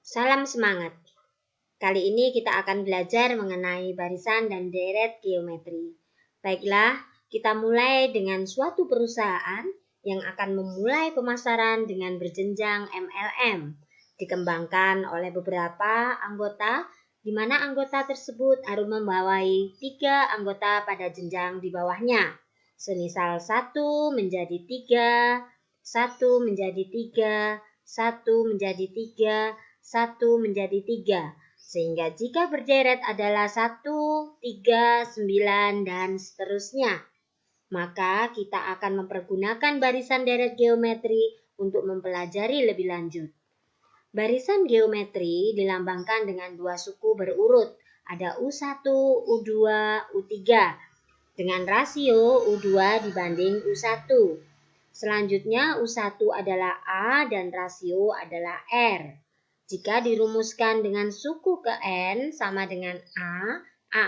Salam semangat. Kali ini kita akan belajar mengenai barisan dan deret geometri. Baiklah, kita mulai dengan suatu perusahaan yang akan memulai pemasaran dengan berjenjang MLM. Dikembangkan oleh beberapa anggota, di mana anggota tersebut harus membawai 3 anggota pada jenjang di bawahnya. Semisal 1 menjadi 3, 1 menjadi 3, 1 menjadi 3, 1 menjadi 3. Sehingga jika berderet adalah 1, 3, 9, dan seterusnya. Maka kita akan mempergunakan barisan deret geometri untuk mempelajari lebih lanjut. Barisan geometri dilambangkan dengan 2 suku berurut. Ada U1, U2, U3 dengan rasio U2 dibanding U1. Selanjutnya U1 adalah A dan rasio adalah R. Jika dirumuskan dengan suku ke N sama dengan A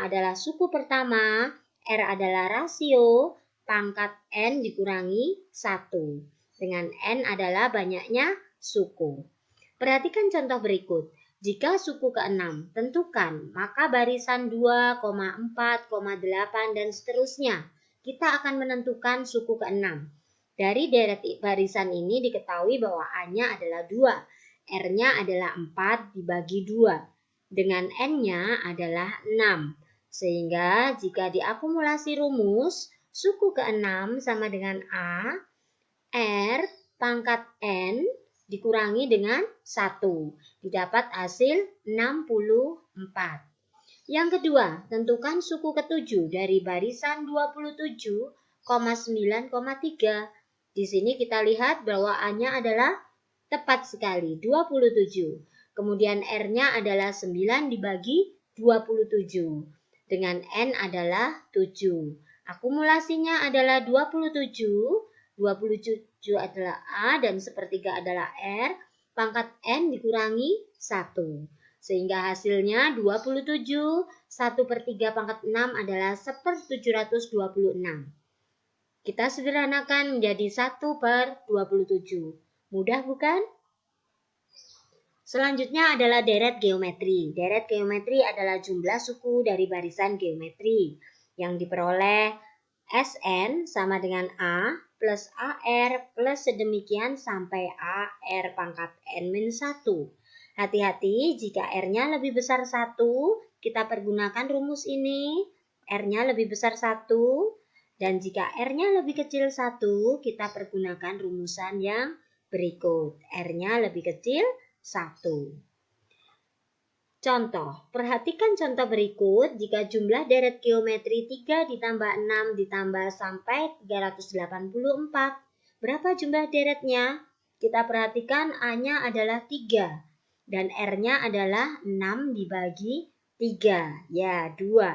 adalah suku pertama, R adalah rasio, pangkat N dikurangi 1. Dengan N adalah banyaknya suku. Perhatikan contoh berikut. Jika suku ke-6, tentukan, maka barisan 2, 4, 8, dan seterusnya. Kita akan menentukan suku ke-6. Dari deret barisan ini diketahui bahwa A-nya adalah 2. R-nya adalah 4 dibagi 2. Dengan N-nya adalah 6. Sehingga jika diakumulasi rumus, suku ke-6 sama dengan A, R, pangkat N, dikurangi dengan 1. Didapat hasil 64. Yang kedua, tentukan suku ke-7 dari barisan 27,9,3. Di sini kita lihat bahwa A-nya adalah tepat sekali, 27. Kemudian R-nya adalah 9 dibagi 27. Dengan N adalah 7. Akumulasinya adalah 27. 27 adalah A dan sepertiga adalah R. Pangkat N dikurangi 1. Sehingga hasilnya 27. 1/3 pangkat 6 adalah 1/726. Kita sederhanakan menjadi 1/27. Mudah bukan? Selanjutnya adalah deret geometri. Deret geometri adalah jumlah suku dari barisan geometri yang diperoleh SN sama dengan A plus AR plus sedemikian sampai AR pangkat N-1. Hati-hati jika R-nya lebih besar 1, kita pergunakan rumus ini. R-nya lebih besar 1. Dan jika R-nya lebih kecil 1, kita pergunakan rumusan yang berikut. R-nya lebih kecil 1. Contoh, perhatikan contoh berikut. Jika jumlah deret geometri 3 ditambah 6 ditambah sampai 384, berapa jumlah deretnya? Kita perhatikan A-nya adalah 3 dan R-nya adalah 6 dibagi 3, ya 2.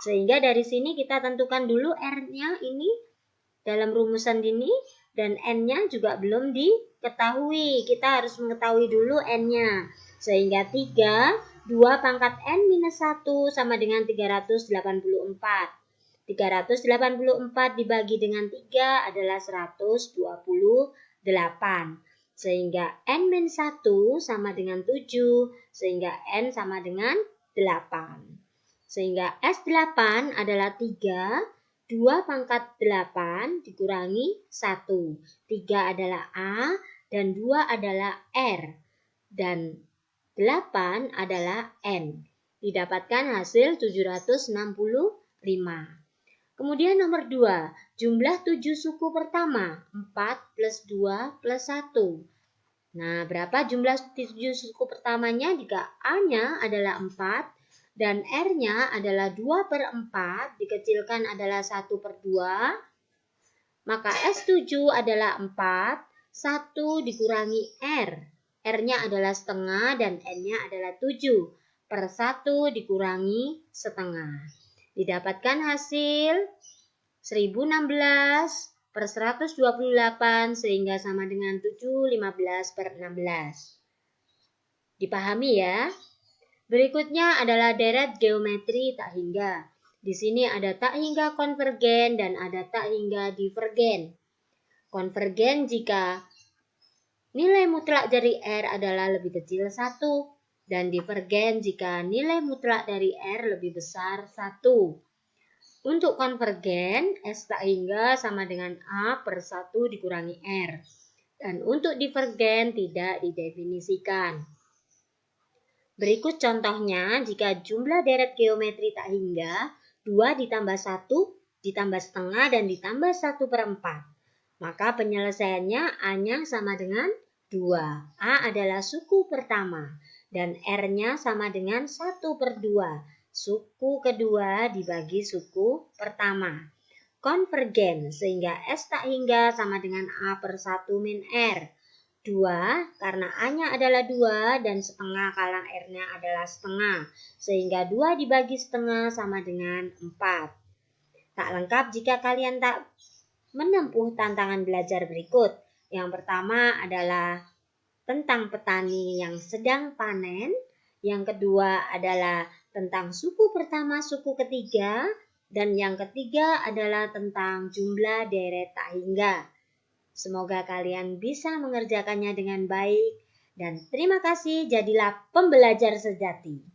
Sehingga dari sini kita tentukan dulu R-nya ini dalam rumusan ini dan N-nya juga belum diketahui. Kita harus mengetahui dulu N-nya. Sehingga 3, 2 pangkat N-1 sama dengan 384. 384 dibagi dengan 3 adalah 128. Sehingga N-1 sama dengan 7, sehingga N sama dengan 8. Sehingga S8 adalah 3, 2 pangkat 8 dikurangi 1. 3 adalah A dan 2 adalah R. Dan 8 adalah N. Didapatkan hasil 765. Kemudian nomor 2, jumlah 7 suku pertama, 4 plus 2 plus 1. Nah, berapa jumlah 7 suku pertamanya jika A-nya adalah 4 dan R-nya adalah 2/4, dikecilkan adalah 1/2, maka S7 adalah 4, 1 dikurangi R. R-nya adalah setengah dan N-nya adalah 7. Per 1 dikurangi setengah. Didapatkan hasil 1016 per 128 sehingga sama dengan 715/16. Dipahami ya? Berikutnya adalah deret geometri tak hingga. Di sini ada tak hingga konvergen dan ada tak hingga divergen. Konvergen jika nilai mutlak dari R adalah lebih kecil 1 dan divergen jika nilai mutlak dari R lebih besar 1. Untuk konvergen, S tak hingga sama dengan A per 1 dikurangi R. Dan untuk divergen tidak didefinisikan. Berikut contohnya, jika jumlah deret geometri tak hingga 2 ditambah 1 ditambah setengah dan ditambah 1/4. Maka penyelesaiannya A-nya sama dengan 2. A adalah suku pertama dan R-nya sama dengan 1/2. Suku kedua dibagi suku pertama. Konvergen sehingga S tak hingga sama dengan A per 1 min R. 2 karena A-nya adalah 2 dan setengah kalau R-nya adalah setengah. Sehingga 2 dibagi setengah sama dengan 4. Tak lengkap jika kalian tak menempuh tantangan belajar berikut. Yang pertama adalah tentang petani yang sedang panen. Yang kedua adalah tentang suku pertama, suku ketiga. Dan yang ketiga adalah tentang jumlah deret tak hingga. Semoga kalian bisa mengerjakannya dengan baik dan terima kasih, jadilah pembelajar sejati.